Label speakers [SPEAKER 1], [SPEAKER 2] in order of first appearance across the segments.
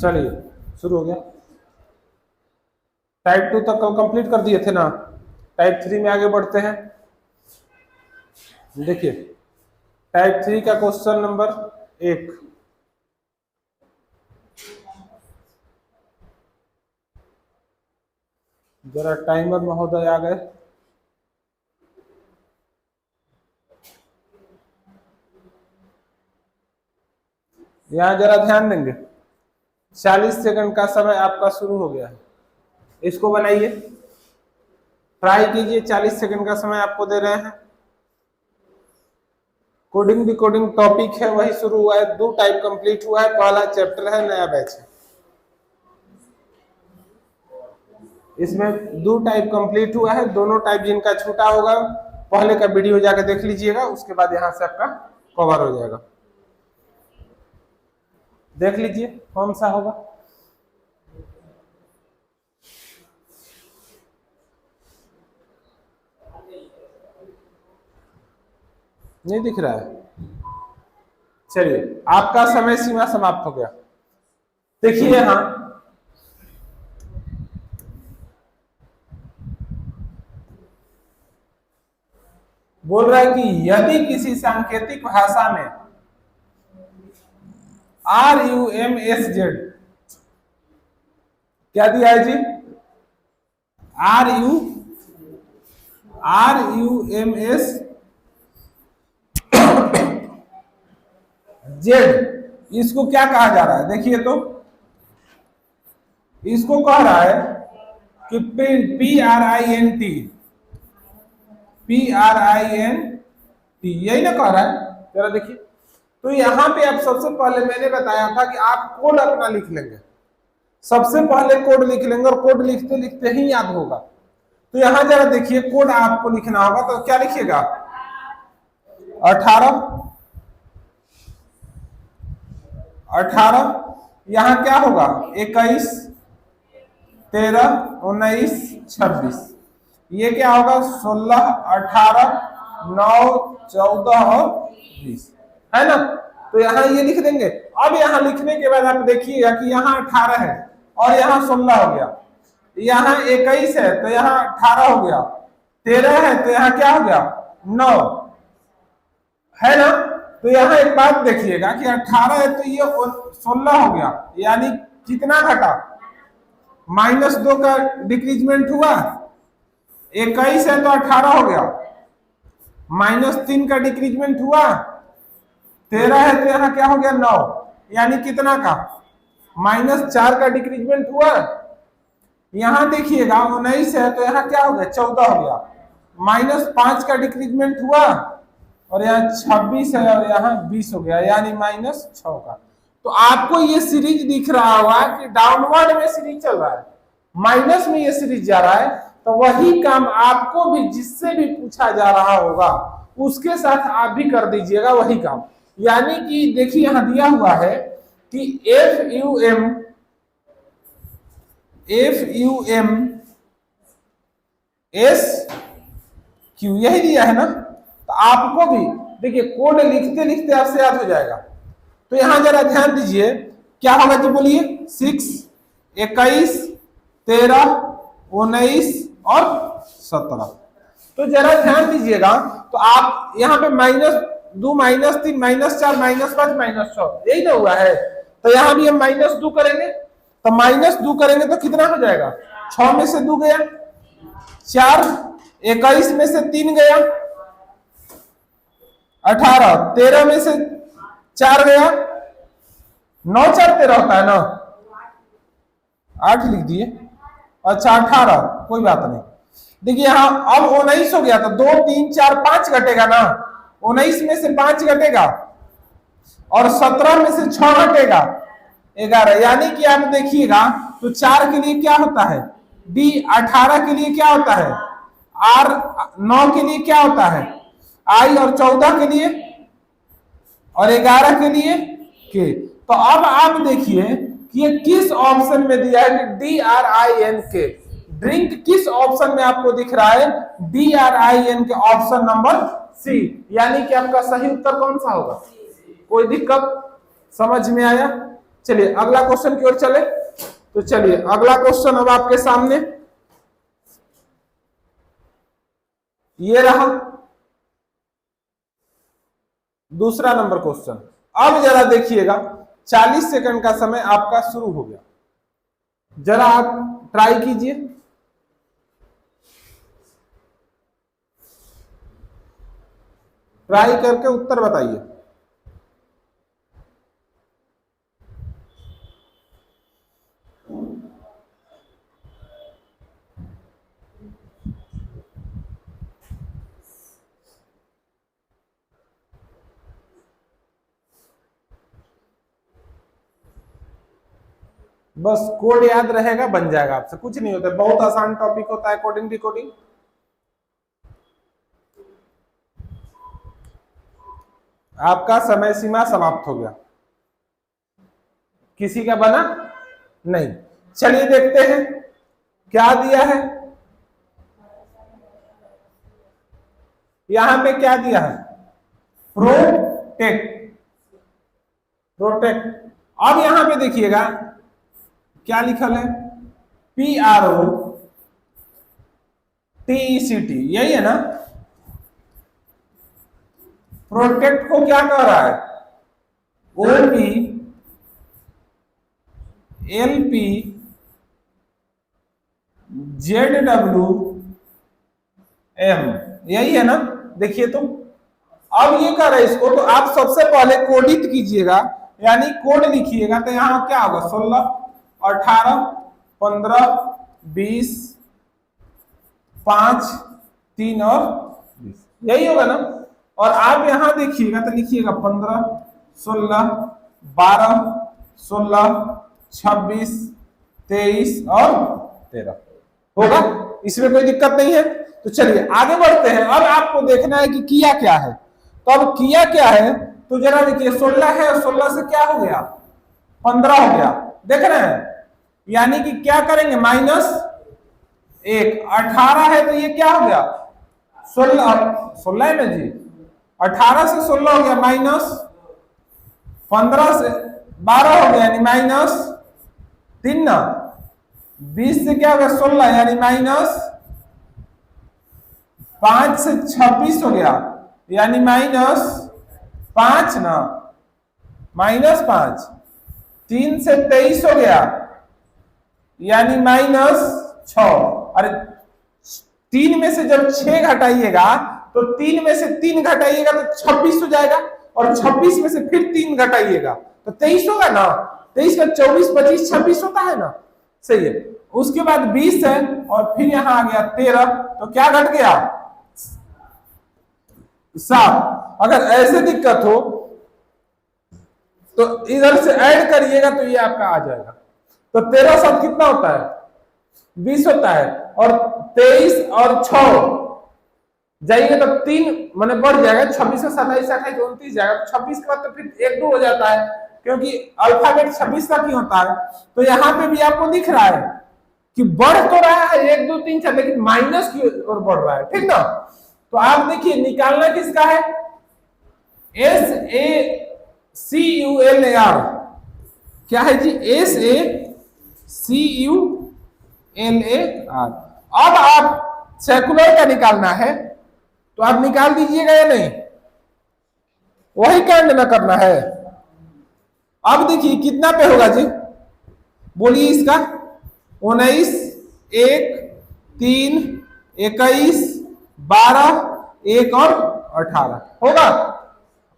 [SPEAKER 1] चलिए शुरू हो गया। टाइप 2 तक कल कंप्लीट कर दिए थे ना, टाइप 3 में आगे बढ़ते हैं। देखिए टाइप 3 का क्वेश्चन नंबर 1, जरा टाइमर महोदय आ गए। यहां जरा ध्यान देंगे, 40 सेकंड का समय आपका शुरू हो गया है। इसको बनाइए, ट्राई कीजिए। 40 सेकंड का समय आपको दे रहे हैं। कोडिंग डिकोडिंग टॉपिक है वही शुरू हुआ है, 2 टाइप कंप्लीट हुआ है, पहला चैप्टर है, नया बैच है। इसमें 2 टाइप कंप्लीट हुआ है, दोनों टाइप जिनका छूटा होगा पहले का वीडियो जाके देख लीजिएगा, उसके बाद यहां से आपका कवर हो जाएगा। देख लीजिए कौन सा होगा। नहीं दिख रहा है? चलिए आपका समय सीमा समाप्त हो गया। देखिए यहां बोल रहा है कि यदि किसी सांकेतिक भाषा में RUMSZ, क्या दिया है जी? RUMSZ, इसको क्या कहा जा रहा है? देखिए तो इसको कह रहा है कि PRINT, यही ना कह रहा है? जरा देखिए तो यहां पे आप सबसे पहले मैंने बताया था कि आप कोड अपना लिख लेंगे, सबसे पहले कोड लिख लेंगे और कोड लिखते लिखते ही याद होगा। तो यहां जरा देखिए कोड आपको लिखना होगा, तो क्या लिखिएगा? 18, यहां क्या होगा? 21, 13, 19, 26, ये क्या होगा? 16, 18, 9, 14 और 20, है ना? तो यहां ये लिख देंगे। अब यहां लिखने के बाद आप देखिएगा कि यहां 18 है और यहां 16 हो गया, यहां 21 है तो यहां 18 हो गया, 13 है तो यहां क्या हो गया? 9, है ना? तो यहां एक बात देखिएगा कि 18 है तो ये 16 हो गया, यानी कितना घटा? -2 का डिक्रीजमेंट हुआ। 21 है तो 18 हो गया, -3 का डिक्रीजमेंट हुआ, 13 है तो यहाँ क्या हो गया? 9, यानी कितना का? -4 का डिक्रीजमेंट हुआ। यहां देखिएगा 19 है तो यहाँ क्या हो गया? 14 हो गया, -5 का डिक्रीजमेंट हुआ और यहाँ 26 है और यहाँ 20 हो गया, यानी -6 का। तो आपको ये सीरीज दिख रहा होगा कि डाउनवर्ड में सीरीज चल रहा है, माइनस में ये सीरीज जा रहा है। तो वही काम आपको भी जिससे भी पूछा जा रहा होगा उसके साथ आप भी कर दीजिएगा वही काम। यानी कि देखिए यहां दिया हुआ है कि FUMSQ, यही दिया है ना? तो आपको भी देखिए कोड लिखते लिखते आपसे याद हो जाएगा। तो यहां जरा ध्यान दीजिए क्या होगा जी? बोलिए। 6, 21, 13, 19 और 17। तो जरा ध्यान दीजिएगा, तो आप यहाँ पे -2, -3, -4, -5, -6, यही ना हुआ है? तो यहाँ भी हम -2 करेंगे, तो -2 करेंगे तो कितना हो जाएगा? 6 में से 2 गया, 4, 21 में से 3 गया, 18, 13 में से 4 गया, 9, 4, 13 होता है ना? 8 लिख दिए। अच्छा 18, कोई बात नहीं। देखिए यहां अब 19 हो गया तो 2, 3, 4, 5 घटेगा ना? 19 में से 5 घटेगा और 17 में से 6 घटेगा, 11, यानी कि आप देखिएगा तो 4 के लिए क्या होता है? D, 18 के लिए क्या होता है? R, 9 के लिए क्या होता है? I, और 14 के लिए और 11 के लिए K। तो अब आप देखिए कि ये किस ऑप्शन में दिया है कि DRINK, ड्रिंक किस ऑप्शन में आपको दिख रहा है? DRINK, ऑप्शन नंबर C, यानी कि आपका सही उत्तर कौन सा होगा? कोई दिक्कत समझ में आया? चलिए अगला क्वेश्चन की ओर चले। तो चलिए अगला क्वेश्चन अब आपके सामने ये रहा, दूसरा नंबर क्वेश्चन। अब जरा देखिएगा, 40 सेकंड का समय आपका शुरू हो गया, जरा आप ट्राई कीजिए। ट्राई करके उत्तर बताइए। बस कोड याद रहेगा, बन जाएगा आपसे, कुछ नहीं होता, बहुत आसान टॉपिक होता है कोडिंग डिकोडिंग। आपका समय सीमा समाप्त हो गया, किसी का बना नहीं। चलिए देखते हैं क्या दिया है, यहां पे क्या दिया है, प्रोटेक्ट, प्रोटेक्ट। अब यहां पे देखिएगा क्या लिखल है, PROTECT, यही है ना। प्रोटेक्ट को क्या कह रहा है, OPLPZWM, यही है ना। देखिए तो अब ये कर रहा है इसको, तो आप सबसे पहले कोडित कीजिएगा, यानी कोड लिखिएगा। तो यहां क्या होगा, 16 18 15 20 5 3 और 20, यही होगा ना। और आप यहां देखिएगा तो लिखिएगा 15 16 12 16 26 23 और 13 होगा, इसमें कोई दिक्कत नहीं है। तो चलिए आगे बढ़ते हैं। अब आपको देखना है कि किया क्या है। तो अब किया क्या है, तो जरा देखिए 16 है और 16 से क्या हो गया, 15 हो गया, देख रहे हैं। यानी कि क्या करेंगे, -1। 18 है तो ये क्या हो गया, 16 है ना जी, 18 से 16 हो गया, -15 से 12 हो गया, यानी -3 ना। 20 से क्या हो गया, 16 यानी -5 से 26 हो गया, यानी -5 ना, -5। 3 से 23 हो गया, यानी -6। अरे 3 में से जब 6 घटाइएगा तो 3 में से 3 घटाइएगा तो 26 हो जाएगा, और 26 में से फिर 3 घटाइएगा तो 23 होगा ना। 23 का 24 25 26 होता है ना, सही है। उसके बाद 20 है और फिर यहां आ गया 13, तो क्या घट गया, 7। अगर ऐसे दिक्कत हो तो इधर से ऐड करिएगा तो ये आपका आ जाएगा। तो 13 7 कितना होता है, 20 होता है, और 23 और 6 जाइए तो 3 माने बढ़ जाएगा, 26 से 27 28 29 जाएगा। 26 के बाद तो फिर 1 2 हो जाता है, क्योंकि अल्फाबेट 26 तक ही होता है। तो यहाँ पे भी आपको दिख रहा है कि बढ़ तो रहा है 1 2 3 4, लेकिन माइनस की ओर बढ़ रहा है, ठीक ना। तो आप देखिए निकालना किसका है, SACULAR, क्या है जी, SACULAR। अब आप सेकुलर का निकालना है तो आप निकाल दीजिएगा या नहीं, वही कांड ना करना है। अब देखिए कितना पे होगा जी, बोलिए इसका, 19 1 3 21 12 1 और 18 होगा।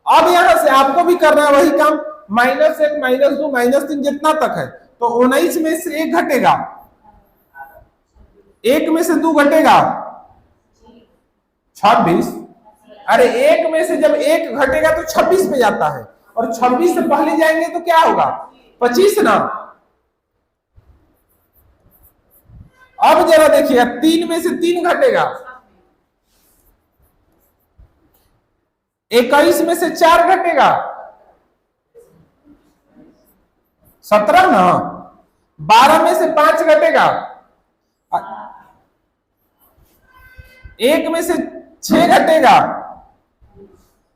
[SPEAKER 1] अब यहां से आपको भी करना है वही काम, -1 -2 -3 जितना तक है। तो 19 में से 1 घटेगा, 1 में से 2 घटेगा, 26। अरे 1 में से जब 1 घटेगा तो 26 पे जाता है, और 26 से पहले जाएंगे तो क्या होगा, 25 ना। अब जरा देखिएगा 3 में से 3 घटेगा, 21 में से 4 घटेगा, 17 ना। 12 में से 5 घटेगा, 1 में से 6 घटेगा,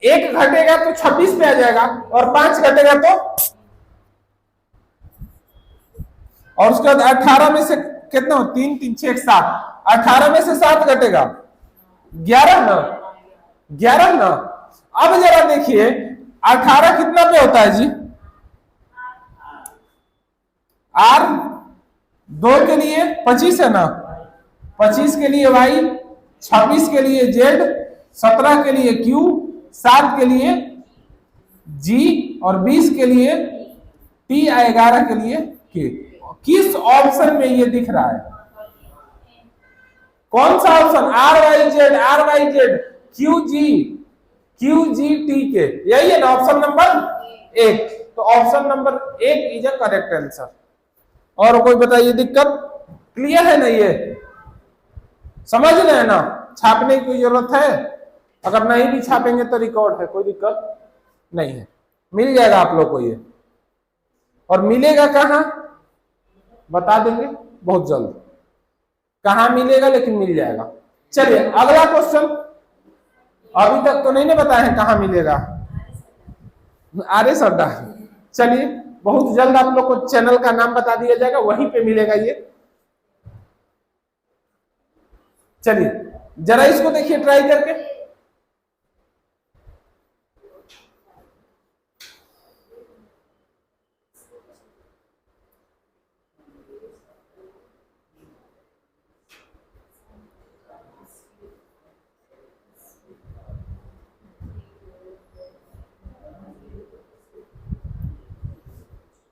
[SPEAKER 1] 1 घटेगा तो 26 पे आ जाएगा, और 5 घटेगा तो और उसके बाद 18 में से कितना हो, 3 3 6 7, 18 में से 7 घटेगा 11 ना, 11 ना। अब जरा देखिए 18 कितना पे होता है जी, आर 2 के लिए 25 है ना, 25 के लिए वाई, 26 के लिए जेड, 17 के लिए क्यू, 7 के लिए जी और 20 के लिए टी, 11 के लिए के। किस ऑप्शन में ये दिख रहा है, कौन सा option, R Y Z Q G T K, यही है ना ऑप्शन नंबर 1। तो option number 1 is a correct answer. और कोई बताइए दिक्कत, क्लियर है ना, ये समझ रहे हैं ना, छापने की जरूरत है, अगर नहीं भी छापेंगे तो रिकॉर्ड है, कोई दिक्कत नहीं है, मिल जाएगा आप लोग को ये। और मिलेगा कहाँ बता देंगे बहुत जल्द, कहाँ मिलेगा लेकिन मिल जाएगा। चलिए अगला क्वेश्चन, अभी तक तो नहीं ना बताया है कहाँ मिलेगा, आर्य अड्डा। चलिए बहुत जल्द आप लोग को चैनल का नाम बता दिया जाएगा, वहीं पे मिलेगा ये। चलिए जरा इसको देखिए ट्राई करके,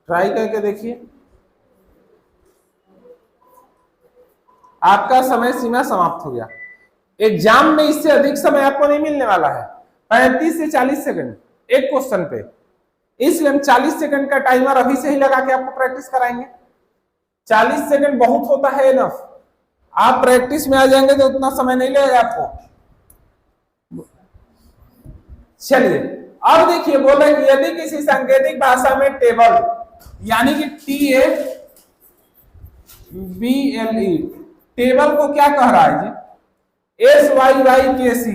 [SPEAKER 1] ट्राई करके देखिए। आपका समय सीमा समाप्त हो गया। एग्जाम में इससे अधिक समय आपको नहीं मिलने वाला है, 35 से 40 सेकंड एक क्वेश्चन पे, इसलिए हम 40 सेकंड का टाइमर अभी से ही लगा के आपको प्रैक्टिस कराएंगे। 40 सेकंड बहुत होता है इनफ, आप प्रैक्टिस में आ जाएंगे तो उतना समय नहीं लगेगा आपको। चलिए अब देखिए, बोला कि यदि किसी सांकेतिक भाषा में टेबल यानी कि TABLE टेबल को क्या कह रहा है जी, SYYKC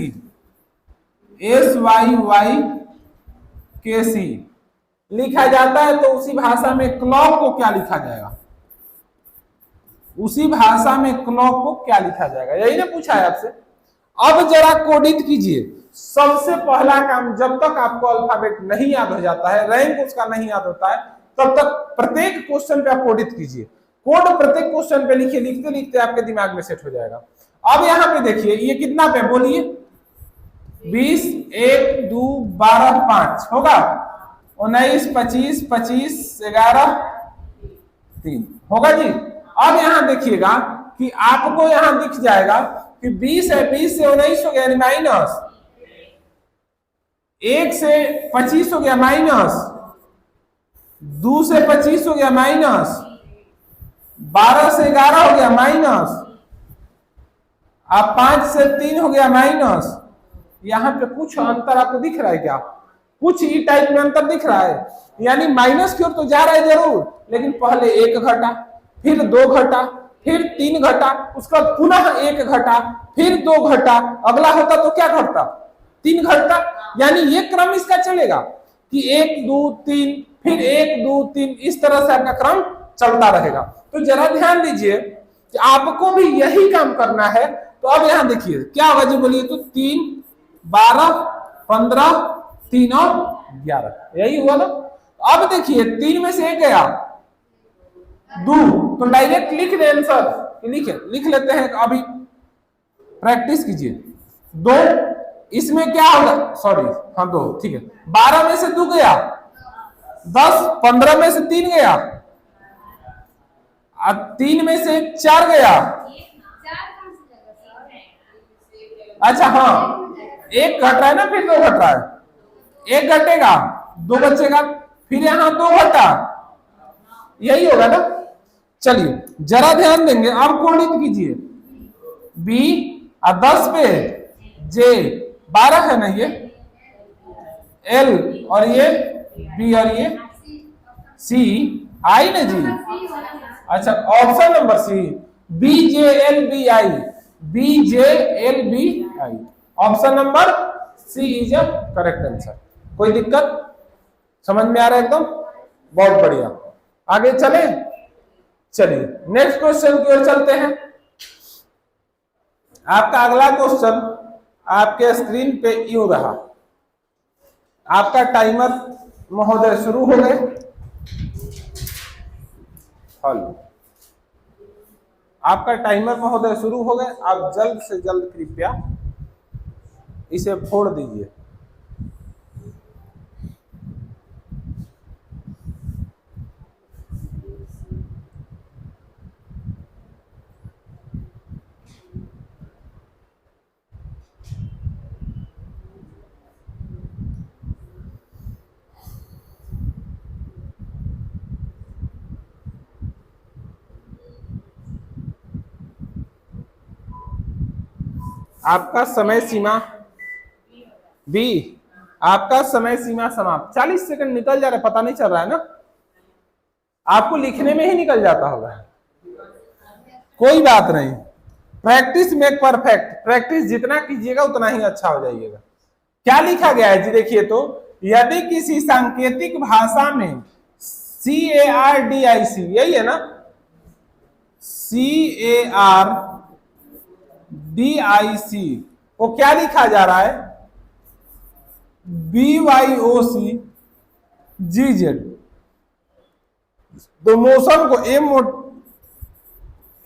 [SPEAKER 1] लिखा जाता है, तो उसी भाषा में क्लॉक को क्या लिखा जाएगा, उसी भाषा में क्लॉक को क्या लिखा जाएगा, यही ना पूछा है आपसे। अब जरा कोडित कीजिए। सबसे पहला काम, जब तक आपको अल्फाबेट नहीं याद हो जाता है, रैंक उसका नहीं याद होता है, तब तक प्रत्येक क्वेश्चन पे आप कोडित कीजिए। कोड प्रत्येक क्वेश्चन पे लिखिए, लिखते लिखते आपके दिमाग में सेट हो जाएगा। अब यहाँ पे देखिए ये कितना पे बोलिए, 20 1 2 12 5 होगा, 19 25 25 11 3 होगा जी। अब यहाँ देखिएगा कि आपको यहाँ दिख जाएगा कि 20 है, 20 से 19 हो गया माइनस, 1 से 25 हो गया माइनस, 2 से 25 हो गया माइनस, 12 से 11 हो गया माइनस, अब 5 से 3 हो गया माइनस। यहाँ पे कुछ अंतर आपको दिख रहा है क्या, कुछ ई टाइप में अंतर दिख रहा है, यानी माइनस की ओर तो जा रहा है जरूर, लेकिन पहले 1 घटा, फिर 2 घटा, फिर 3 घटा, उसका पुनः 1 घटा, फिर 2 घटा, अगला होता तो क्या घटता, 3 घटता। यानी ये क्रम इसका चलेगा कि 1 2 3 फिर 1 2 3, इस तरह से आपका क्रम चलता रहेगा। तो जरा ध्यान दीजिए कि आपको भी यही काम करना है। तो अब यहां देखिए क्या होगा जी, बोलिए तो 3 12 15 3 और 11, यही हुआ ना। अब देखिए 3 में से 1 गया 2, तो डायरेक्ट लिख दे आंसर, लिख लेते हैं, अभी प्रैक्टिस कीजिए। 2 इसमें क्या होगा, सॉरी हाँ 2 ठीक है, 12 में से 2 गया 10, 15 में से 3 गया, 3 में से 4 गया, अच्छा हाँ 1 घट रहा है ना, फिर 2 घट रहा है, 1 घटेगा 2 बचेगा, फिर यहाँ 2 घटा, यही होगा ना। चलिए जरा ध्यान देंगे, अब कोडित कीजिए, B 10 पे, J 12 है ना, ये L और ये B और ये C आई ना जी, अच्छा option number C BJLBI, BJLBI option number C is a correct answer. कोई दिक्कत, समझ में आ रहा है एकदम, बहुत बढ़िया। आगे चले, चलिए नेक्स्ट क्वेश्चन की ओर चलते हैं। आपका अगला क्वेश्चन आपके स्क्रीन पे यूं रहा। आपका टाइमर महोदय शुरू हो गए। हेलो, आपका टाइमर महोदय शुरू हो गए। आप जल्द से जल्द कृपया इसे फोड़ दीजिए। आपका समय सीमा बी, आपका समय सीमा समाप्त। 40 सेकंड निकल जा रहा है, पता नहीं चल रहा है ना, आपको लिखने में ही निकल जाता होगा। कोई बात नहीं, प्रैक्टिस मेक परफेक्ट। प्रैक्टिस जितना कीजिएगा उतना ही अच्छा हो जाइएगा। क्या लिखा गया है जी, देखिए तो, यदि किसी सांकेतिक भाषा में CARDIC, यही है ना, CARDIC को क्या लिखा जा रहा है, BYOC GZ। तो मोशन को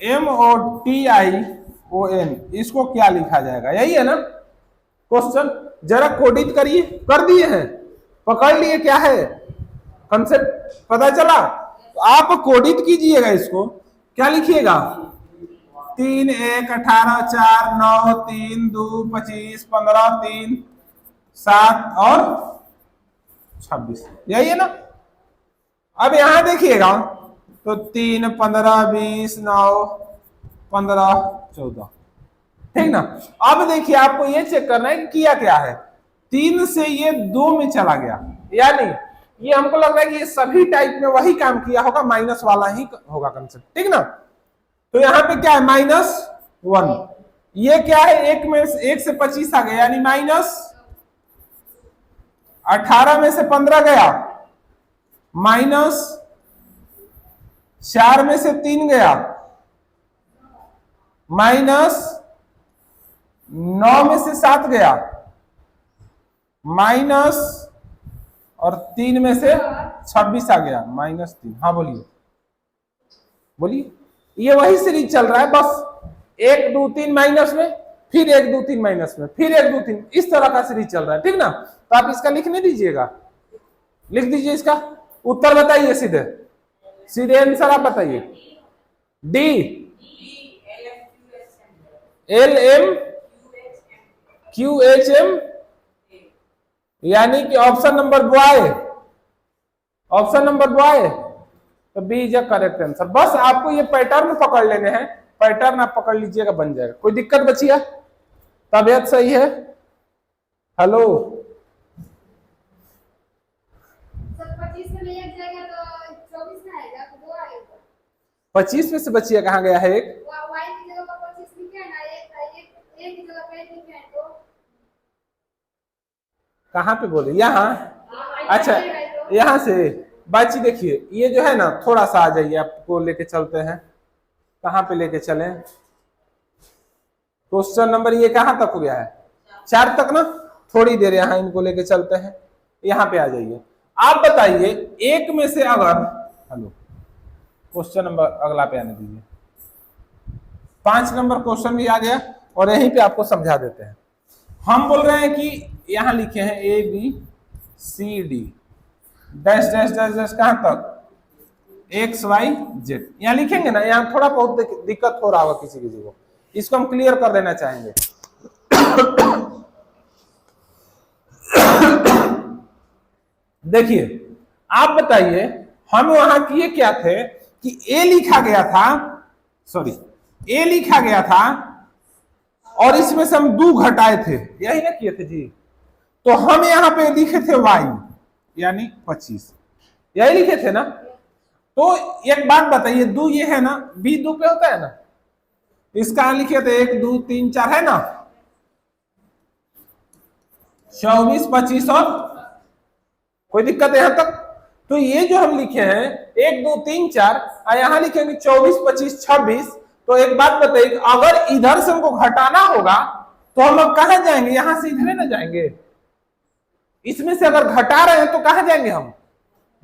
[SPEAKER 1] MOTION, इसको क्या लिखा जाएगा, यही है ना क्वेश्चन। जरा कोडित करिए। कर दिए हैं, पकड़ लिए क्या है कंसेप्ट, पता चला। तो आप कोडित कीजिएगा इसको। क्या लिखिएगा, 3 1 18 4 9 3 2 25 15 3 7 और 26, यही है ना। अब यहां देखिएगा तो 3 15 20 9 15 14, ठीक ना। अब देखिए आपको ये चेक करना है कि किया क्या है। 3 से ये 2 में चला गया, यानी ये हमको लग रहा है कि ये सभी टाइप में वही काम किया होगा, माइनस वाला ही होगा कंसेप्ट, ठीक ना। तो यहाँ पे क्या है, -1। ये क्या है, 1 से 25 आ गया, यानी -18 में से 15 गया, -4 में से 3 गया, -9 में से 7 गया, माइनस और 3 में से 26 आ गया, -3। हाँ बोलिए बोलिए। ये वही सीरीज चल रहा है, बस 1 2 3 माइनस में, फिर 1 2 3 माइनस में, फिर 1 2 3, इस तरह का सीरीज चल रहा है, ठीक ना। तो आप इसका लिखने दीजिएगा, लिख दीजिए इसका उत्तर, बताइए सीधे सीधे आंसर आप बताइए। D LMQHM, यानी कि option number boy, option number boy, तो बी इज करेक्ट आंसर। बस आपको ये पैटर्न पकड़ लेने हैं, पैटर्न आप पकड़ लीजिएगा, बन जाएगा। कोई दिक्कत बची है, तबियत सही है, हेलो। 25 में से बचिया कहाँ गया है, एक कहाँ पे बोले, यहाँ, अच्छा यहाँ से बाची। देखिए ये जो है ना, थोड़ा सा आ जाइए, आपको लेके चलते हैं। कहाँ पे लेके चले, क्वेश्चन नंबर ये कहाँ तक हो गया है, 4 तक ना। थोड़ी देर यहाँ इनको लेके चलते हैं, यहाँ पे आ जाइए। आप बताइए, एक में से अगर, हेलो, क्वेश्चन नंबर अगला पे आने दीजिए। 5 नंबर क्वेश्चन भी आ गया और यहीं पे आपको समझा देते हैं। हम बोल रहे हैं कि यहां लिखे हैं ABCD dash dash dash dash, कहां तक, XYZ। यहां लिखेंगे ना, यहां थोड़ा बहुत दिक्कत हो रहा होगा किसी को, इसको हम क्लियर कर देना चाहेंगे। देखिए आप बताइए, हम वहां किए क्या थे कि A लिखा गया था, सॉरी A लिखा गया था और इसमें से हम 2 घटाए थे, यही ना किए थे जी। तो हम यहां पे लिखे थे Y यानी 25, यही लिखे थे ना। तो एक बात बताइए, 2 ये है ना, B 2 पे होता है ना, इसका लिखे थे 1 2 3 4 है ना, 24 25 और कोई दिक्कत है यहां तक। तो ये जो हम लिखे हैं 1 2 3 4 और यहां लिखेंगे 24 25 26। तो एक बात बताइए, अगर इधर से हमको घटाना होगा तो हम अब कहां जाएंगे? यहां से इधर ना जाएंगे। इसमें से अगर घटा रहे हैं तो कहां जाएंगे? हम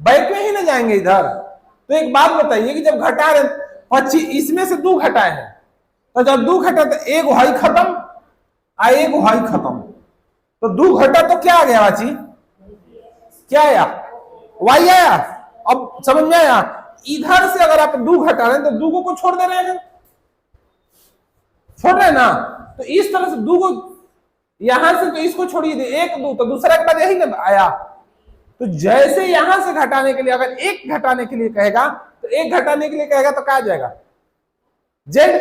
[SPEAKER 1] बैक में ही ना जाएंगे इधर। तो एक बात बताइए कि जब घटा रहे 25, इसमें से 2 घटाए हैं, तो जब 2 घटा तो एक वाई खत्म और एक वाई खत्म। तो 2 घटा तो क्या आ गया बाची? क्या आया? वाई आया। अब समझ में आया? इधर से अगर आप 2 घटा रहे हैं तो 2 को छोड़ दे रहे हैं, छोड़ रहे हैं ना। तो इस तरह से 2 को यहां से, तो इसको छोड़िए, 1 2 तो दूसरा के बाद यही ना आया। तो जैसे यहां से घटाने के लिए अगर 1 घटाने के लिए कहेगा तो 1 घटाने के लिए कहेगा तो कहा जाएगा जेड।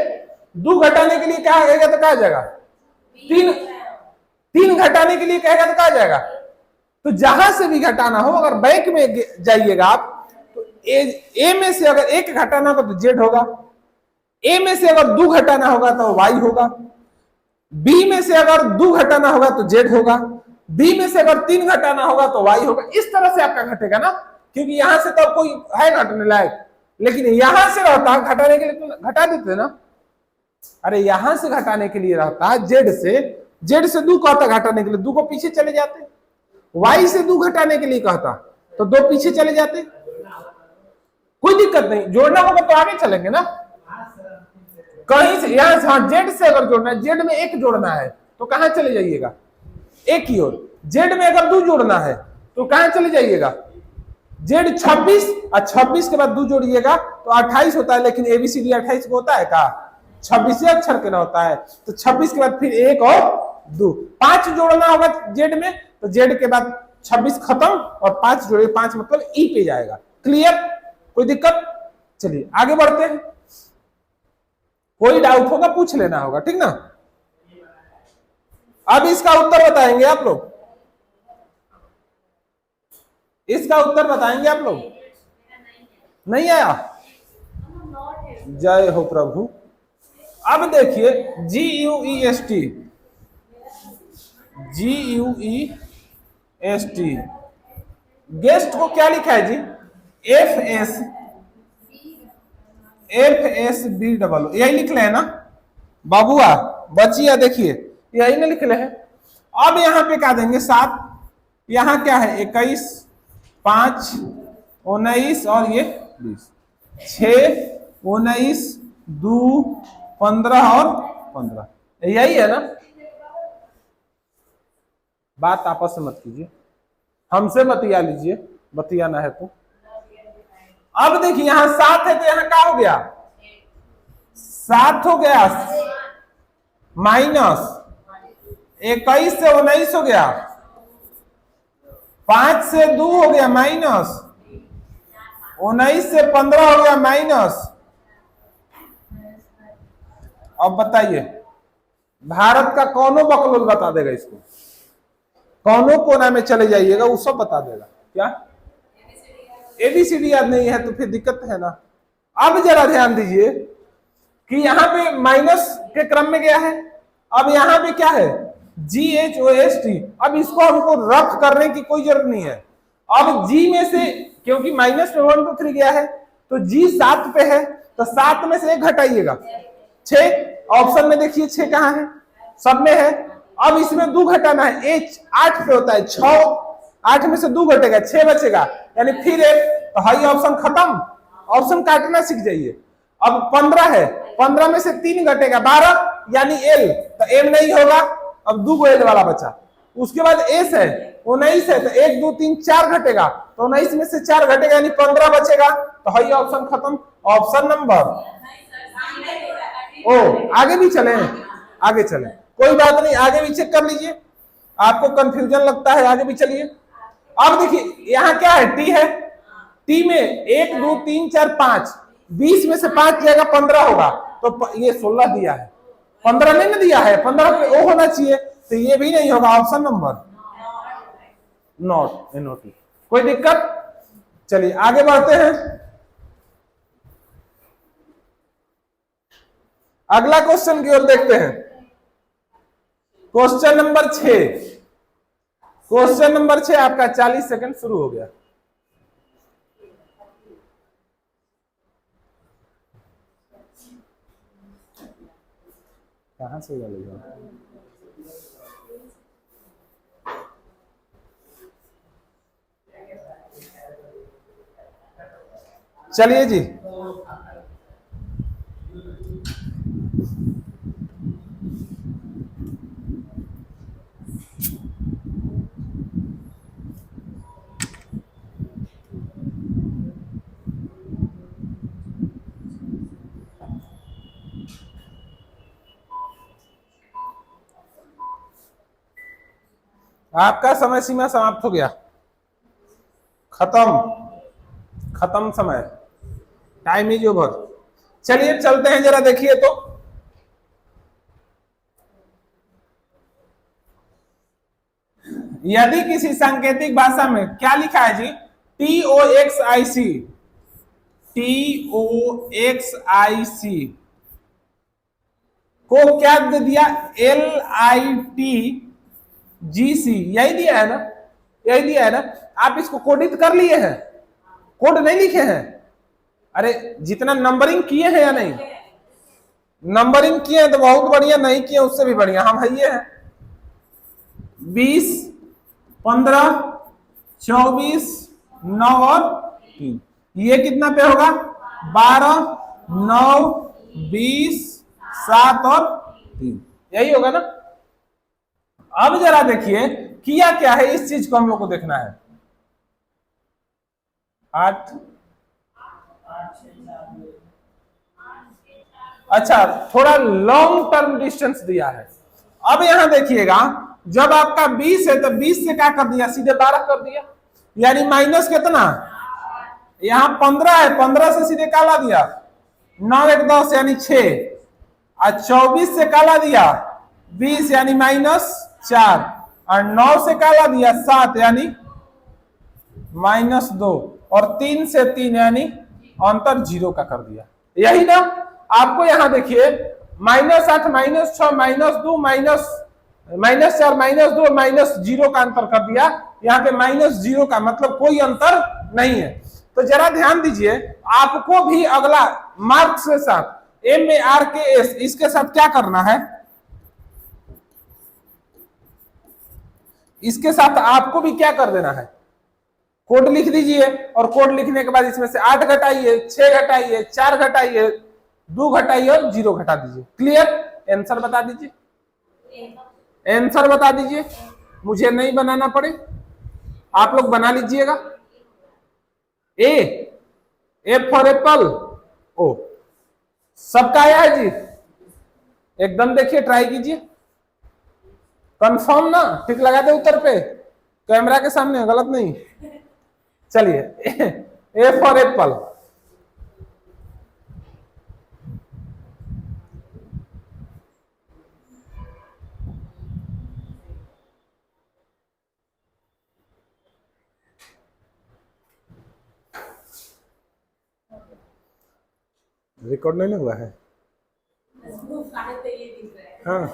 [SPEAKER 1] 2 घटाने के लिए क्या कहेगा तो कहा जाएगा 3 घटाने के लिए कहेगा तो कहा जाएगा। तो जहां से भी घटाना हो, अगर बैंक में जाइएगा आप तो ए में से अगर 1 घटाना होगा तो जेड होगा, ए में से अगर 2 घटाना होगा तो वाई होगा, बी में से अगर 2 घटाना होगा तो जेड होगा, बी में से अगर 3 घटाना होगा तो वाई होगा। इस तरह से आपका घटेगा ना, क्योंकि यहां से तो कोई है घटने लायक, लेकिन यहां से रहता घटाने के लिए तो घटा देते ना। अरे यहां से घटाने के लिए रहता है जेड से 2 कहता घटाने के लिए, 2 को पीछे चले जाते। वाई से 2 घटाने के लिए कहता तो 2 पीछे चले जाते, कोई दिक्कत नहीं। जोड़ना होगा तो आगे चलेंगे ना। कहीं से यहां से जेड से अगर जोड़ना है, जेड में 1 जोड़ना है तो कहां चले जाइएगा? एक की ओर। जेड में अगर 2 जोड़ना है तो कहां चले जाइएगा? जेड 26 और 26 के बाद 2 जोड़िएगा तो 28 होता है, लेकिन एबीसीडी 28 को होता है का? 26 अक्षर के ना होता है। तो 26 के बाद फिर 1 और 2, 5 जोड़ना होगा जेड में, तो जेड के बाद 26 खत्म और 5 जोड़े, 5 मतलब ई पे जाएगा। क्लियर? कोई दिक्कत? चलिए आगे बढ़ते हैं। कोई डाउट होगा पूछ लेना होगा, ठीक ना। अब इसका उत्तर बताएंगे आप लोग, इसका उत्तर बताएंगे आप लोग। नहीं आया? जय हो प्रभु। अब देखिए GUEST, गेस्ट को क्या लिखा है जी? FSB, यही लिख ले है ना बाबुआ, बचिया? देखिए यही ना लिख ले है। अब यहां पे क्या देंगे? 7, यहां क्या है? 21 5 19 और ये 20, 6 19 2 15 और 15, यही है ना। बात आपस में मत कीजिए, हमसे बतिया लीजिए, बतियाना है तो। अब देखिए यहां 7 है तो यहां क्या हो गया? 7 हो गया माइनस 21 से 19 हो गया, 5 से 2 हो गया माइनस, 19 से 15 हो गया माइनस। अब बताइए भारत का कौनो बकलोल बता देगा इसको? कौनो कोना में चले जाइएगा वो सब बता देगा। क्या एबीसीडी याद नहीं है तो फिर दिक्कत है ना। अब जरा ध्यान दीजिए कि यहाँ पे माइनस के क्रम में गया है, अब यहाँ पे क्या है? GHOST। अब इसको हमको रफ करने की कोई जरूरत नहीं है। अब G में से, क्योंकि माइनस में 1 2 3 गया है, तो G 7 पे है, तो 7 में से 1 घटाइएगा, 6। ऑप्शन में देखिए 6 कहाँ है? सब में है। अब इसमें 2 घटाना है, H 8 पे होता है, 6, 8 में से 2 घटेगा, 6 बचेगा, यानी फिर 1। तो हाई ऑप्शन खत्म, ऑप्शन काटना सीख जाइए। अब 15 है, 15 में से 3 घटेगा, 12, यानी L, तो M नहीं होगा। अब 2 L वाला बचा। उसके बाद S है, 19 है, तो 1 2 3 4 घटेगा, तो 19 में से 4 घटेगा, यानी 15 बचेगा। तो हाई ऑप्शन खत्म। ऑप्शन नंबर आगे भी चले, आगे चले, कोई बात नहीं, आगे भी चेक कर लीजिए। आपको कंफ्यूजन लगता है, आगे भी चलिए। अब देखिए यहाँ क्या है? T है, T में 1 2 3 4 5, 20 में से 5 जाएगा 15 होगा, तो ये 16 दिया है, 15 नहीं ना दिया है, 15 पे ओ होना चाहिए, तो ये भी नहीं होगा। Option number not. कोई दिक्कत? चलिए आगे बढ़ते हैं। अगला क्वेश्चन की ओर देखते हैं। क्वेश्चन नंबर 6, क्वेश्चन नंबर 6 आपका 40 सेकंड शुरू हो गया। कहाँ से गलेगा? चलिए जी, आपका समय सीमा समाप्त हो गया, खत्म, खत्म समय, टाइम इज ओवर। चलिए चलते हैं, जरा देखिए तो। यदि किसी सांकेतिक भाषा में क्या लिखा है जी, TOXIC, TOXIC को क्या दे दिया, LITGC, यही दिया है ना, यही दिया है ना। आप इसको कोडित कर लिए हैं, कोड नहीं लिखे हैं? अरे जितना नंबरिंग किए हैं या नहीं, नंबरिंग किए हैं तो बहुत बढ़िया, नहीं किए उससे भी बढ़िया। हम है ये हैं 20, 15, 24, 9 और 3, ये कितना पे होगा, 12, 9, 20, 7 और 3, यही होगा ना। अब जरा देखिए किया क्या है, इस चीज को हम लोग को देखना है। 8, अच्छा थोड़ा लॉन्ग टर्म डिस्टेंस दिया है। अब यहां देखिएगा, जब आपका 20 है तो 20 से क्या कर दिया, सीधे 12 कर दिया, यानी माइनस कितना, यहां 15 है, 15 से सीधे काला दिया, 9 1 10 यानी 6, और 24 से काला दिया 20 यानी -4, और 9 से काला दिया 7 यानी -2, और 3 से 3 यानी अंतर 0 का कर दिया, यही ना। आपको यहां देखिए -8, -6, -2, -4, -2, -0 का अंतर कर दिया, यहाँ पे -0 का मतलब कोई अंतर नहीं है। तो जरा ध्यान दीजिए, आपको भी अगला मार्क्स के साथ MARKS, इसके साथ क्या करना है, इसके साथ आपको भी क्या कर देना है, कोड लिख दीजिए, और कोड लिखने के बाद इसमें से 8 घटाइए, 6 घटाइए, 4 घटाइए, 2 घटाइए और 0 घटा दीजिए। क्लियर? आंसर बता दीजिए, आंसर बता दीजिए, मुझे नहीं बनाना पड़े, आप लोग बना लीजिएगा। ए फॉर एप्पल, ओ सबका आया है जी, एकदम देखिए, ट्राई कीजिए, कंफर्म ना, टिक लगा दे उत्तर पे, कैमरा के सामने, गलत नहीं। चलिए ए फॉर एप्पल, रिकॉर्ड नहीं हुआ है, हाँ,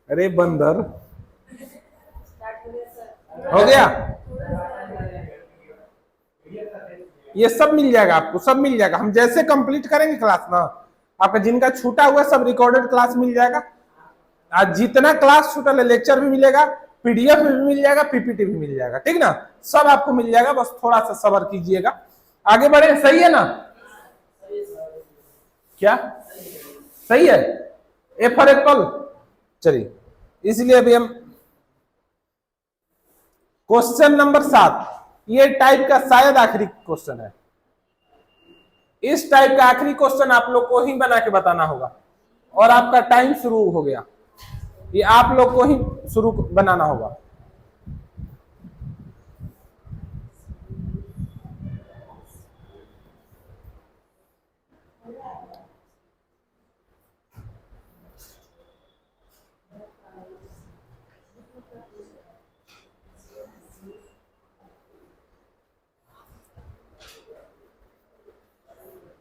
[SPEAKER 1] अरे बंदर, हो गया, ये सब मिल जाएगा आपको, सब मिल जाएगा। हम जैसे कंप्लीट करेंगे क्लास ना, आपका जिनका छूटा हुआ सब रिकॉर्डेड क्लास मिल जाएगा, आज जितना क्लास छूटा है, लेक्चर भी मिलेगा, PDF भी मिल जाएगा, PPT भी मिल जाएगा, ठीक ना, सब आपको मिल जाएगा, बस थोड़ा सा सब्र कीजिएगा, आगे बढ़े। सही है ना, क्या सही है, ए फॉर एप्पल। चलिए, इसलिए अभी हम क्वेश्चन नंबर 7, ये टाइप का शायद आखिरी क्वेश्चन है, इस टाइप का आखिरी क्वेश्चन आप लोग को ही बना के बताना होगा, और आपका टाइम शुरू हो गया, ये आप लोग को ही शुरू बनाना होगा।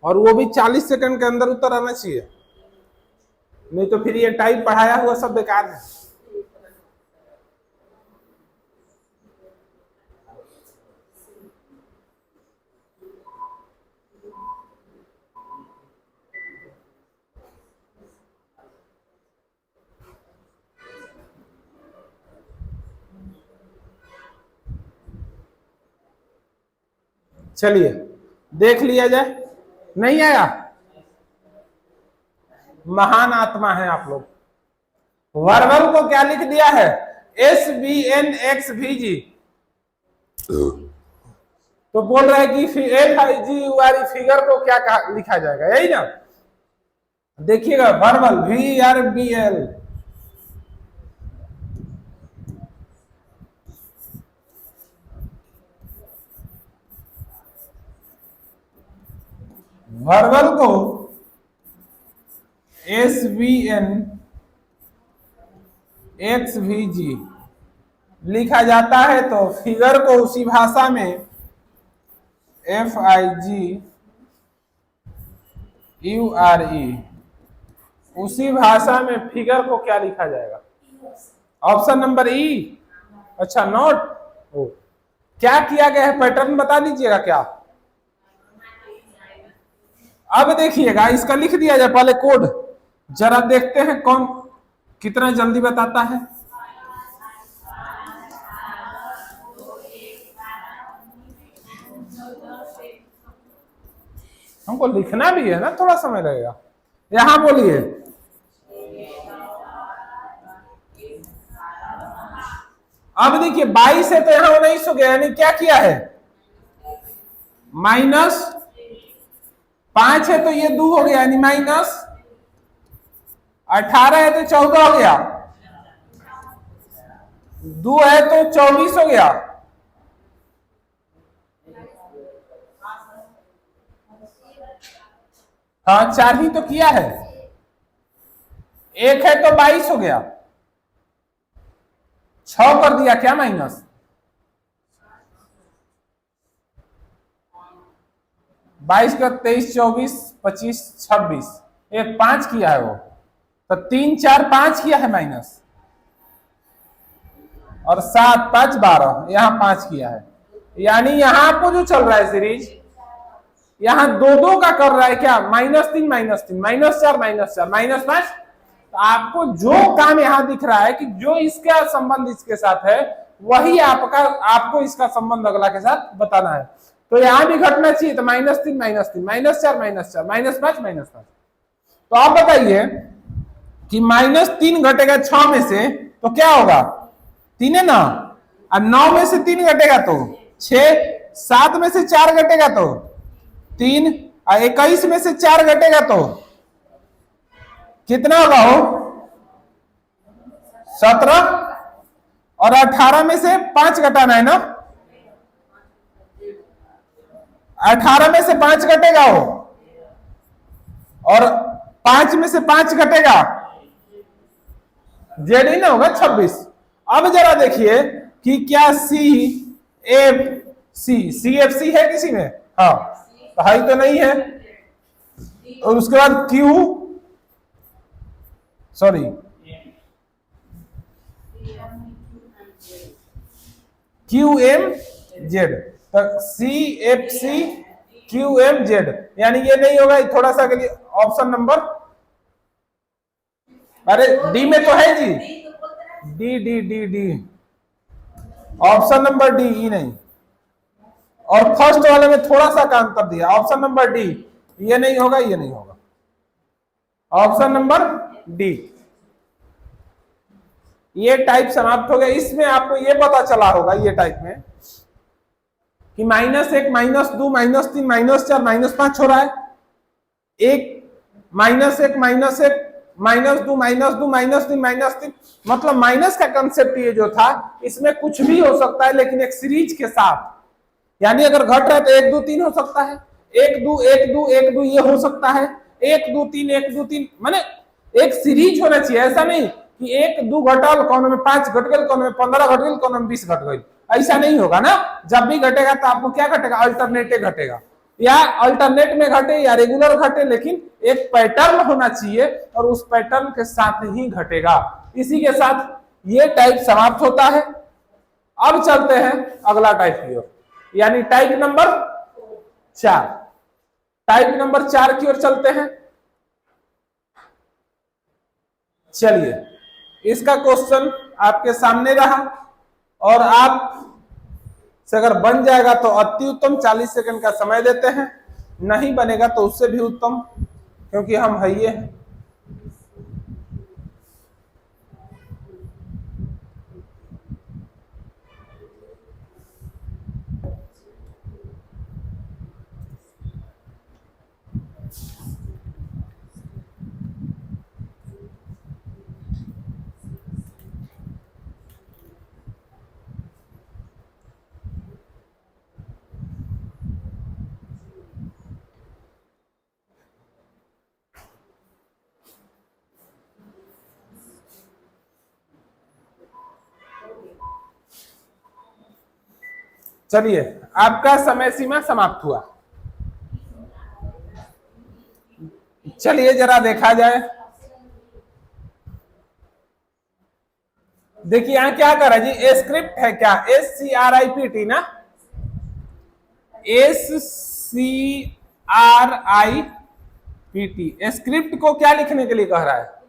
[SPEAKER 1] और वो भी 40 सेकंड के अंदर उत्तर आना चाहिए, नहीं तो फिर ये टाइप पढ़ाया हुआ सब बेकार है। चलिए देख लिया जाए, नहीं आया? महान आत्मा है आप लोग। वर्बल को क्या लिख दिया है? SVNXVG। तो बोल रहे हैं कि FIG वाली फिगर को क्या लिखा जाएगा, यही ना? देखिएगा, वर्बल VRBL, वर्बल को SVNXVG लिखा जाता है, तो फिगर को उसी भाषा में FIGURE, उसी भाषा में फिगर को क्या लिखा जाएगा? ऑप्शन नंबर ई। अच्छा, नोट। ओ, क्या किया गया है, पैटर्न बता दीजिएगा क्या? अब देखिएगा, इसका लिख दिया जाए पहले कोड, जरा देखते हैं कौन कितना जल्दी बताता है। हमको लिखना भी है ना, थोड़ा समय लगेगा। यहां बोलिए, अब देखिए 22 है तो यहां 19 हो गया, यानी क्या किया है? -5 है तो ये 2 हो गया, यानी -18 है तो 14 हो गया, 2 है तो 24 हो गया। हाँ, 4 ही तो किया है, 1 है तो 22 हो गया, 6 कर दिया क्या माइनस? 22 का 23, 24, 25, 26, 1 5 किया है वो, तो 3 4 5 किया है माइनस, और 7 5 12, यहां 5 किया है। यानी यहां आपको जो चल रहा है सीरीज, यहां 2 का कर रहा है क्या? -3 -3, -4 -4 -5। तो आपको जो काम यहां दिख रहा है कि जो इसका संबंध इसके साथ है, वही आपको इसका संबंध अगला के साथ बताना है। तो यहां भी घटना चाहिए, तो -3 -3 -4 -4 -5 -5। तो आप बताइए कि -3 घटेगा 6 में से तो क्या होगा? 3 है ना, और 9 में से 3 घटेगा तो 6, 7 में से 4 घटेगा तो 3, और 21 में से 4 घटेगा तो कितना होगा? हो 17, और 18 में से 5 घटाना है ना, 18 में से 5 घटेगा हो, और 5 में से 5 घटेगा, जेड ही ना होगा 26। अब जरा देखिए कि क्या CFC है किसी में? हाँ, तो हाई तो नहीं है, और उसके बाद QMZ, तो CFC QMZ, यानी ये नहीं होगा, थोड़ा सा के लिए ऑप्शन नंबर, अरे डी में तो है जी, डी ऑप्शन नंबर डी, ई नहीं। और फर्स्ट वाले में थोड़ा सा का अंतर दिया, ऑप्शन नंबर डी, ये नहीं होगा, ये नहीं होगा, ऑप्शन नंबर डी। ये टाइप समाप्त हो गया। इसमें आपको ये पता चला होगा, ये टाइप में कि -1 -2 -3 -4 -5 हो रहा है, एक -1 -1 -2 -3 मतलब माइनस का कंसेप्ट ये जो था, इसमें कुछ भी हो सकता है, लेकिन एक सीरीज के साथ। यानी अगर घट रहा है तो 1 2 3 हो सकता है, 1 2 1 2 1 2 ये हो सकता है, 1 2 3 1 2 3, माने एक सीरीज होना चाहिए। ऐसा नहीं कि 1 2 घटल, कौन में 5 घट गए, कौन में 15 घट गए, कौन में 20 घट गई, ऐसा नहीं होगा ना। जब भी घटेगा तो आपको क्या घटेगा? अल्टरनेट घटेगा, या अल्टरनेट में घटे या रेगुलर घटे, लेकिन एक पैटर्न होना चाहिए, और उस पैटर्न के साथ ही घटेगा। इसी के साथ ये टाइप समाप्त होता है। अब चलते हैं अगला टाइप की ओर, यानी टाइप नंबर 4। टाइप नंबर 4 की ओर चलते हैं। चलिए, इसका क्वेश्चन आपके सामने रहा, और आप से अगर बन जाएगा तो अति उत्तम, 40 सेकंड का समय देते हैं, नहीं बनेगा तो उससे भी उत्तम, क्योंकि हम है ये हैं। चलिए, आपका समय सीमा समाप्त हुआ। चलिए जरा देखा जाए। देखिए यहां क्या कर रहा है जी, स्क्रिप्ट है क्या, SCRIPT ना, SCRIPT। स्क्रिप्ट को क्या लिखने के लिए कह रहा है,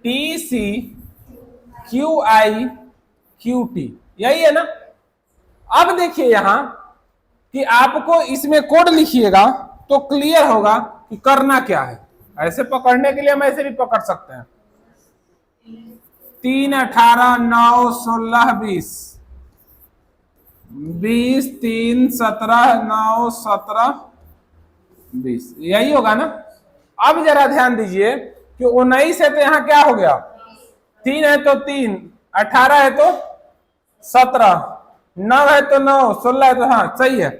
[SPEAKER 1] TCQIQT, यही है ना। अब देखिए यहां कि आपको इसमें कोड लिखिएगा तो क्लियर होगा कि करना क्या है। ऐसे पकड़ने के लिए हम ऐसे भी पकड़ सकते हैं, 3 18 9 16 20 20 3 17 9 17 20, यही होगा ना। अब जरा ध्यान दीजिए कि 19 है तो यहां क्या हो गया, 3 है तो 3, 18 है तो 17, 9 है तो 9, 16 है तो, हाँ सही है,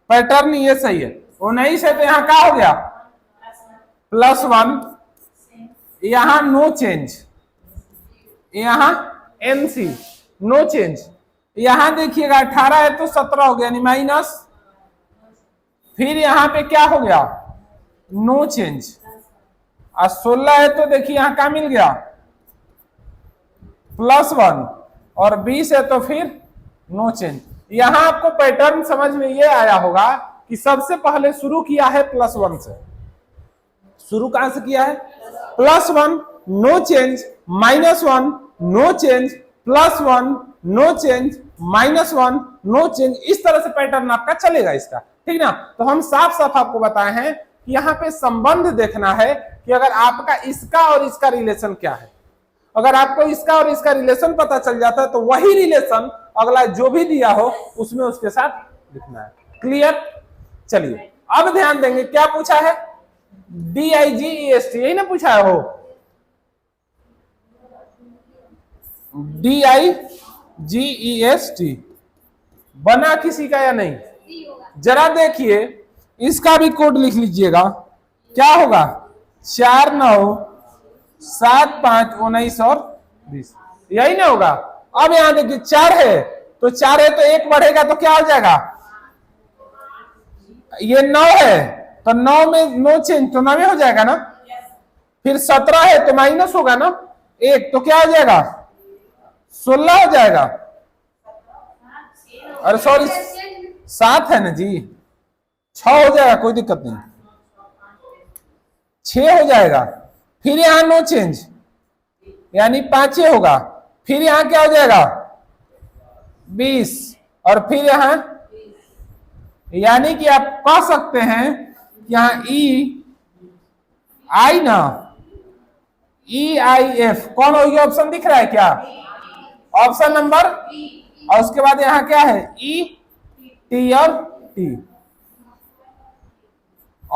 [SPEAKER 1] पैटर्न ये सही है। 19 है तो यहां क्या हो गया, +1, यहां नो चेंज, यहां NC नो चेंज। यहां देखिएगा 18 है तो 17 हो गया, यानी माइनस, फिर यहां पे क्या हो गया, नो चेंज, और 16 है तो देखिए यहां क्या मिल गया, +1, और 20 है तो फिर नो चेंज। यहां आपको पैटर्न समझ में ये आया होगा कि सबसे पहले शुरू किया है +1 से, शुरू कहां से किया है, +1 no change, -1 no change, +1 no change, -1 no change, इस तरह से पैटर्न आपका चलेगा इसका, ठीक ना। तो हम साफ साफ आपको बताए हैं कि यहाँ पे संबंध देखना है कि अगर आपका इसका और इसका रिलेशन क्या है। अगर आपको इसका और इसका रिलेशन पता चल जाता है तो वही रिलेशन अगला जो भी दिया हो उसमें उसके साथ लिखना है। क्लियर। चलिए अब ध्यान देंगे क्या पूछा है, DIGEST, यही ना पूछा है हो, DIGEST बना किसी का या नहीं, जरा देखिए इसका भी कोड लिख लीजिएगा, क्या होगा, 4 9 7 5 19 और 20, यही ना होगा। अब यहां देखिए 4 है तो 4 है तो 1 बढ़ेगा तो क्या हो जाएगा, ये 9 है तो 9 में नो चेंज तो 9 में हो जाएगा ना, फिर 17 है तो माइनस होगा ना 1 तो क्या हो जाएगा, 16 हो जाएगा, अरे सॉरी 7 है ना जी, 6 हो जाएगा, कोई दिक्कत नहीं, 6 हो जाएगा, फिर यहां नो चेंज यानी 5 होगा, फिर यहां क्या हो जाएगा 20, और फिर यहां, यानी कि आप कह सकते हैं यहां EI ना, EIF कौन होगी, ऑप्शन दिख रहा है क्या, ऑप्शन नंबर, और उसके बाद यहां क्या है ET और T,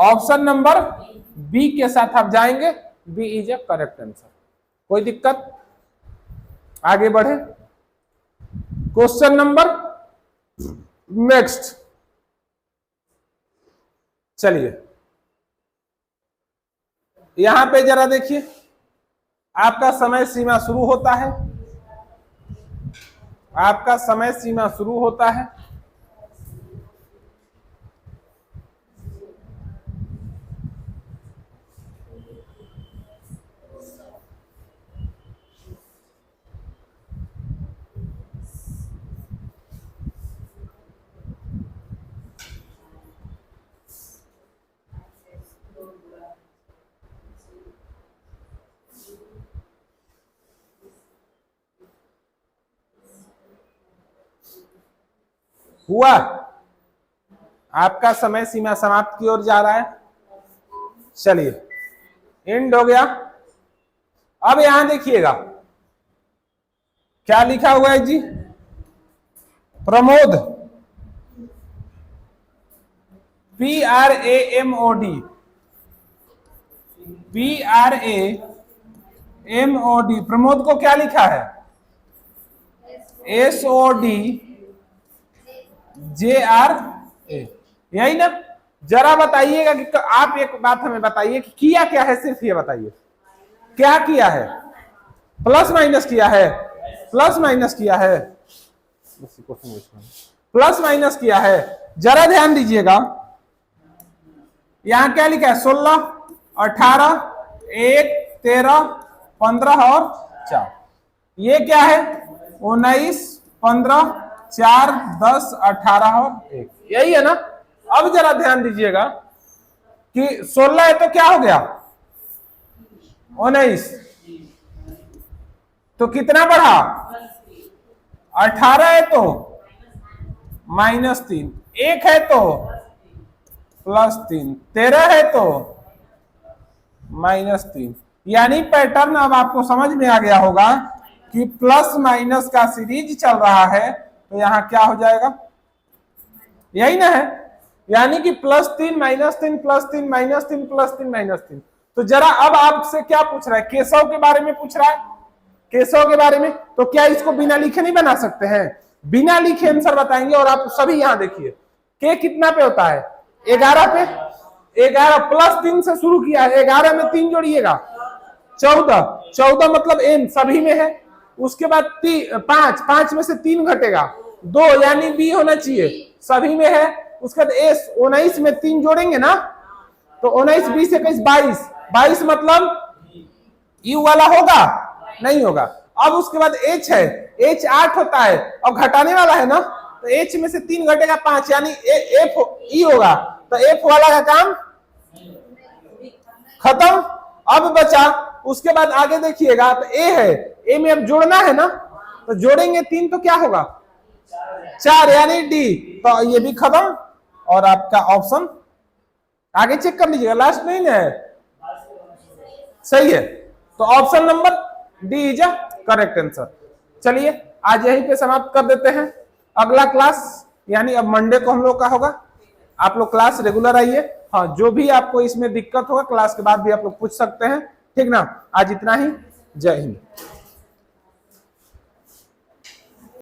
[SPEAKER 1] ऑप्शन नंबर बी के साथ आप जाएंगे, B is a correct answer. कोई दिक्कत, आगे बढ़े, क्वेश्चन नंबर नेक्स्ट। चलिए यहां पे जरा देखिए, आपका समय सीमा शुरू होता है, आपका समय सीमा शुरू होता है, हुआ? आपका समय सीमा समाप्त की ओर जा रहा है। चलिए एंड हो गया। अब यहां देखिएगा क्या लिखा हुआ है जी, प्रमोद, PRAMOD, PRAMOD, प्रमोद को क्या लिखा है? SODJRA, यही ना? जरा बताइएगा कि आप एक बात हमें बताइए कि किया क्या है, सिर्फ ये बताइए क्या किया है? प्लस माइनस किया है, प्लस माइनस किया है, प्लस माइनस किया है। जरा ध्यान दीजिएगा, यहां क्या लिखा है? 16, 18, 1, 13, 15 और 4। ये क्या है? 19, 15, 4, 10, 18 और 1, यही है ना? अब जरा ध्यान दीजिएगा कि 16 है तो क्या हो गया? 19, तो कितना बढ़ा? 18 है तो -3, 1 है तो +3, 13 है तो -3। यानी पैटर्न अब आपको समझ में आ गया होगा कि प्लस माइनस का सीरीज चल रहा है, तो यहां क्या हो जाएगा? यही ना है? यानी कि +3 -3 +3 -3 +3 -3। तो जरा अब आपसे क्या पूछ रहा है? केशव के बारे में पूछ रहा है, केशव के बारे में। तो क्या इसको बिना लिखे नहीं बना सकते हैं? बिना लिखे आंसर बताएंगे। और आप सभी यहां देखिए, के कितना पे होता है? 11 पे। 11 +3 से शुरू किया है, 11 में 3 जोड़िएगा 14, 14 मतलब n सभी में है। उसके बाद 5, 5 में से 3 घटेगा 2, यानी b होना चाहिए, सभी में है। उसके बाद s, 19 में 3 जोड़ेंगे ना, तो 19, 20, 21, 22, 22 मतलब u वाला होगा? नहीं होगा। अब उसके बाद h है, h 8 होता है, अब घटाने वाला है ना, तो h में से 3 घटेगा 5, यानी f e होगा। तो f वाला का काम खत्म। अब बचा, उसके बाद आगे देखिएगा तो a है, a में अब जोड़ना है ना, तो जोड़ेंगे 3 तो क्या होगा? 4, यानी d। तो ये भी खत्म। और आपका ऑप्शन आगे चेक कर लीजिएगा, लास्ट नहीं है, सही है। तो option number D is a correct answer. चलिए आज यहीं पे समाप्त कर देते हैं। अगला क्लास यानी अब मंडे को हम लोग का होगा। आप लोग क्लास रेगुलर आइए। हाँ, जो भी आपको इसमें दिक्कत होगा क्लास के बाद भी आप लोग पूछ सकते हैं, ठीक ना? आज इतना ही। जय हिंद।